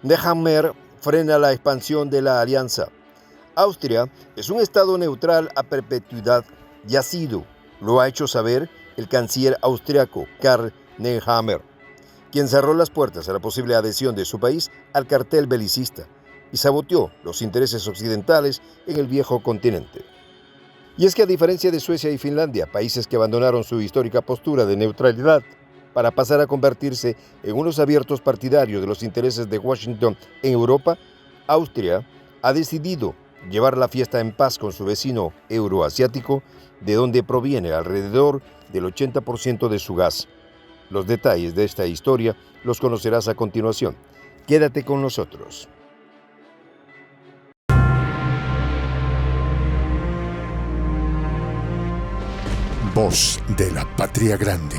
Nehammer frena la expansión de la alianza. Austria es un estado neutral a perpetuidad y ha sido, lo ha hecho saber el canciller austriaco Karl Nehammer, quien cerró las puertas a la posible adhesión de su país al cartel belicista y saboteó los intereses occidentales en el viejo continente. Y es que a diferencia de Suecia y Finlandia, países que abandonaron su histórica postura de neutralidad para pasar a convertirse en unos abiertos partidarios de los intereses de Washington en Europa, Austria ha decidido llevar la fiesta en paz con su vecino euroasiático, de donde proviene alrededor del 80% de su gas. Los detalles de esta historia los conocerás a continuación. Quédate con nosotros. Voz de la Patria Grande.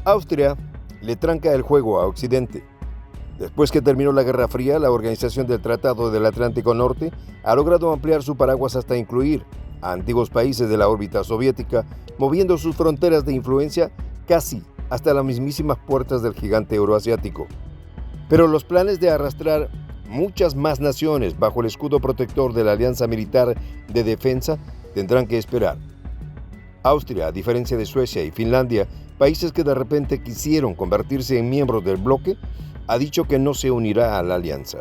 Austria le tranca el juego a Occidente. Después que terminó la Guerra Fría, la Organización del Tratado del Atlántico Norte ha logrado ampliar su paraguas hasta incluir a antiguos países de la órbita soviética, moviendo sus fronteras de influencia casi hasta las mismísimas puertas del gigante euroasiático. Pero los planes de arrastrar muchas más naciones bajo el escudo protector de la Alianza Militar de Defensa tendrán que esperar. Austria, a diferencia de Suecia y Finlandia, países que de repente quisieron convertirse en miembros del bloque, ha dicho que no se unirá a la alianza.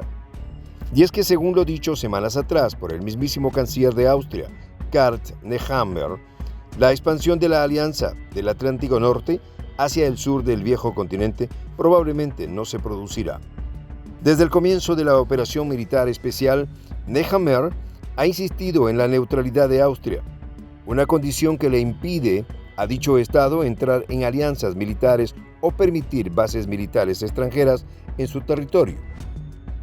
Y es que según lo dicho semanas atrás por el mismísimo canciller de Austria, Karl Nehammer, la expansión de la alianza del Atlántico Norte hacia el sur del viejo continente probablemente no se producirá. Desde el comienzo de la operación militar especial, Nehammer ha insistido en la neutralidad de Austria, una condición que le impide a dicho Estado entrar en alianzas militares o permitir bases militares extranjeras en su territorio.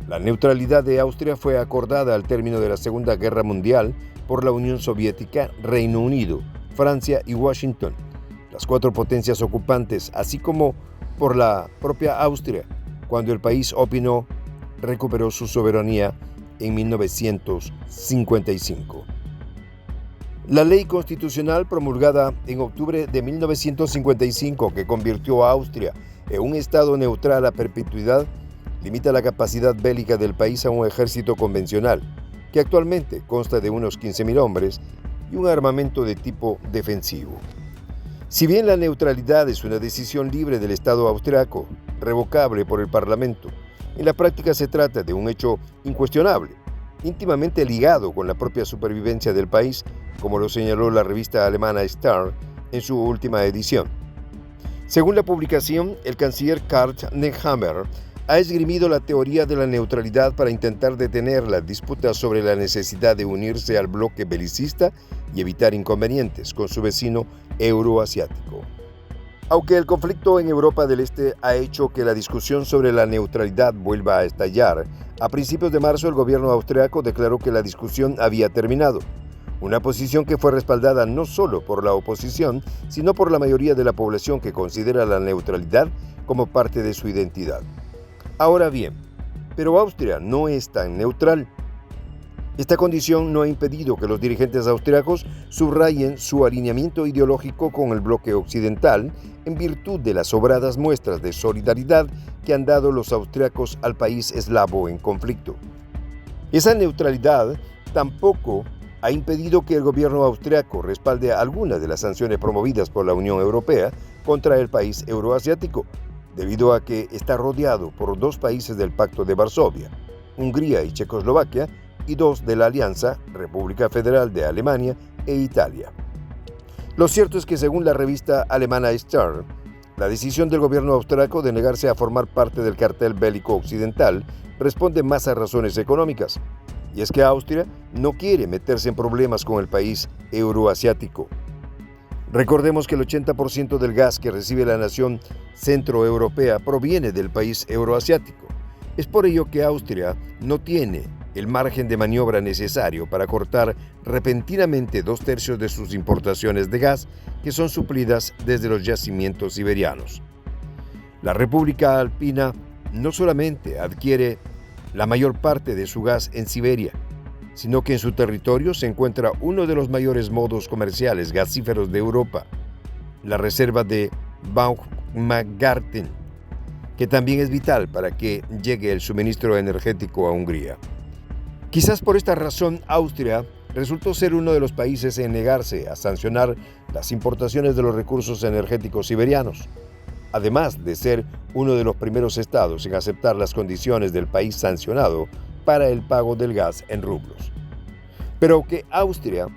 La neutralidad de Austria fue acordada al término de la Segunda Guerra Mundial por la Unión Soviética, Reino Unido, Francia y Washington, las cuatro potencias ocupantes, así como por la propia Austria, cuando el país opinó recuperó su soberanía en 1955. La ley constitucional promulgada en octubre de 1955, que convirtió a Austria en un estado neutral a perpetuidad, limita la capacidad bélica del país a un ejército convencional, que actualmente consta de unos 15.000 hombres y un armamento de tipo defensivo. Si bien la neutralidad es una decisión libre del Estado austriaco, revocable por el Parlamento, en la práctica se trata de un hecho incuestionable, íntimamente ligado con la propia supervivencia del país, como lo señaló la revista alemana Star en su última edición. Según la publicación, el canciller Karl Nehammer ha esgrimido la teoría de la neutralidad para intentar detener la disputa sobre la necesidad de unirse al bloque belicista y evitar inconvenientes con su vecino euroasiático. Aunque el conflicto en Europa del Este ha hecho que la discusión sobre la neutralidad vuelva a estallar, a principios de marzo el gobierno austriaco declaró que la discusión había terminado, una posición que fue respaldada no solo por la oposición, sino por la mayoría de la población que considera la neutralidad como parte de su identidad. Ahora bien, pero Austria no es tan neutral. Esta condición no ha impedido que los dirigentes austriacos subrayen su alineamiento ideológico con el bloque occidental en virtud de las sobradas muestras de solidaridad que han dado los austriacos al país eslavo en conflicto. Esa neutralidad tampoco ha impedido que el gobierno austriaco respalde algunas de las sanciones promovidas por la Unión Europea contra el país euroasiático, debido a que está rodeado por dos países del Pacto de Varsovia, Hungría y Checoslovaquia, y dos de la Alianza, República Federal de Alemania e Italia. Lo cierto es que según la revista alemana Star, la decisión del gobierno austriaco de negarse a formar parte del cartel bélico occidental responde más a razones económicas, y es que Austria no quiere meterse en problemas con el país euroasiático. Recordemos que el 80% del gas que recibe la nación centroeuropea proviene del país euroasiático. Es por ello que Austria no tiene el margen de maniobra necesario para cortar repentinamente 2/3 de sus importaciones de gas, que son suplidas desde los yacimientos siberianos. La República Alpina no solamente adquiere la mayor parte de su gas en Siberia, sino que en su territorio se encuentra uno de los mayores modos comerciales gasíferos de Europa, la reserva de Baumgarten, que también es vital para que llegue el suministro energético a Hungría. Quizás por esta razón Austria resultó ser uno de los países en negarse a sancionar las importaciones de los recursos energéticos siberianos, además de ser uno de los primeros estados en aceptar las condiciones del país sancionado para el pago del gas en rublos. Pero que Austria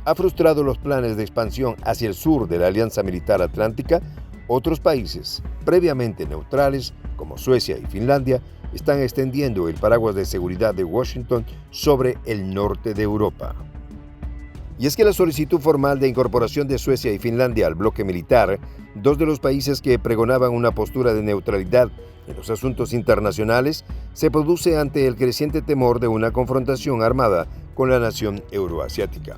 ha frustrado los planes de expansión hacia el sur de la Alianza Militar Atlántica, otros países previamente neutrales, como Suecia y Finlandia, están extendiendo el paraguas de seguridad de Washington sobre el norte de Europa. Y es que la solicitud formal de incorporación de Suecia y Finlandia al bloque militar, dos de los países que pregonaban una postura de neutralidad en los asuntos internacionales, se produce ante el creciente temor de una confrontación armada con la nación euroasiática.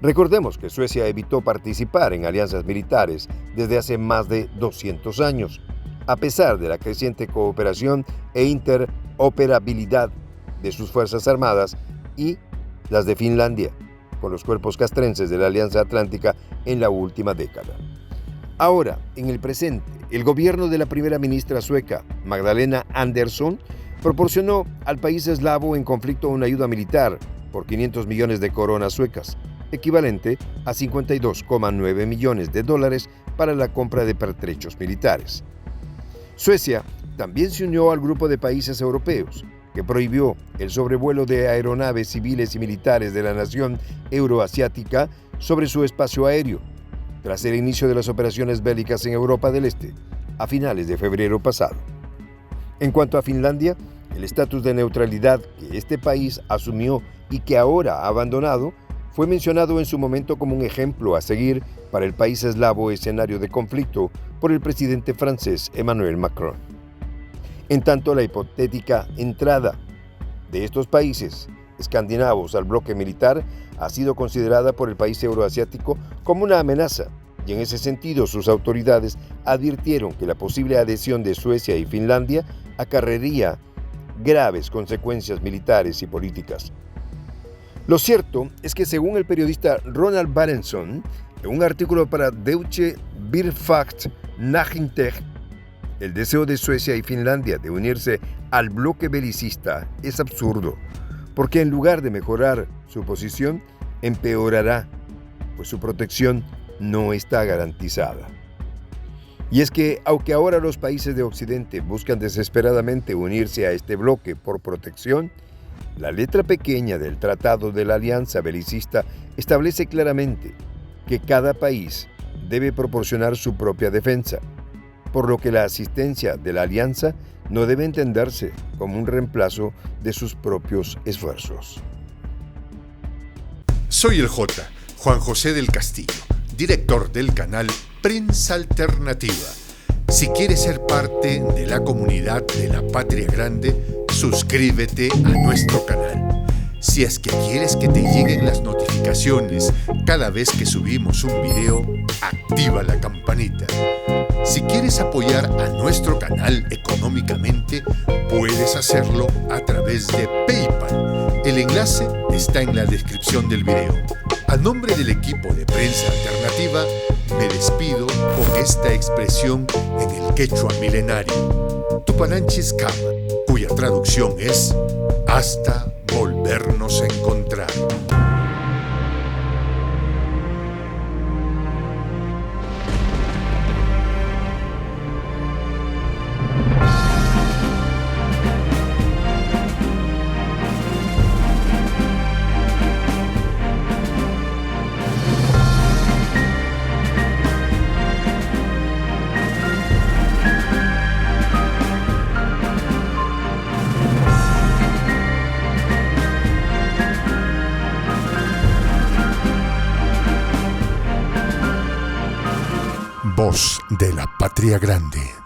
Recordemos que Suecia evitó participar en alianzas militares desde hace más de 200 años, a pesar de la creciente cooperación e interoperabilidad de sus fuerzas armadas y las de Finlandia, con los cuerpos castrenses de la Alianza Atlántica en la última década. Ahora, en el presente, el gobierno de la primera ministra sueca, Magdalena Andersson, proporcionó al país eslavo en conflicto una ayuda militar por 500 millones de coronas suecas, equivalente a 52,9 millones de dólares para la compra de pertrechos militares. Suecia también se unió al grupo de países europeos que prohibió el sobrevuelo de aeronaves civiles y militares de la nación euroasiática sobre su espacio aéreo, tras el inicio de las operaciones bélicas en Europa del Este, a finales de febrero pasado. En cuanto a Finlandia, el estatus de neutralidad que este país asumió y que ahora ha abandonado, fue mencionado en su momento como un ejemplo a seguir para el país eslavo escenario de conflicto por el presidente francés Emmanuel Macron. En tanto, la hipotética entrada de estos países escandinavos al bloque militar ha sido considerada por el país euroasiático como una amenaza, y en ese sentido sus autoridades advirtieron que la posible adhesión de Suecia y Finlandia acarrearía graves consecuencias militares y políticas. Lo cierto es que según el periodista Ronald Barenson, en un artículo para Deutsche Wirtschaftsnachrichten, el deseo de Suecia y Finlandia de unirse al bloque belicista es absurdo, porque en lugar de mejorar su posición, empeorará, pues su protección no está garantizada. Y es que, aunque ahora los países de Occidente buscan desesperadamente unirse a este bloque por protección, la letra pequeña del Tratado de la Alianza Belicista establece claramente que cada país debe proporcionar su propia defensa, por lo que la asistencia de la alianza no debe entenderse como un reemplazo de sus propios esfuerzos. Soy el J, Juan José del Castillo, director del canal Prensa Alternativa. Si quieres ser parte de la comunidad de la Patria Grande, suscríbete a nuestro canal. Si es que quieres que te lleguen las notificaciones cada vez que subimos un video, activa la campanita. Si quieres apoyar a nuestro canal económicamente, puedes hacerlo a través de PayPal. El enlace está en la descripción del video. A nombre del equipo de Prensa Alternativa, me despido con esta expresión en el quechua milenario, Tupananchis Kama, cuya traducción es hasta volvernos a encontrar. Voz de la Patria Grande.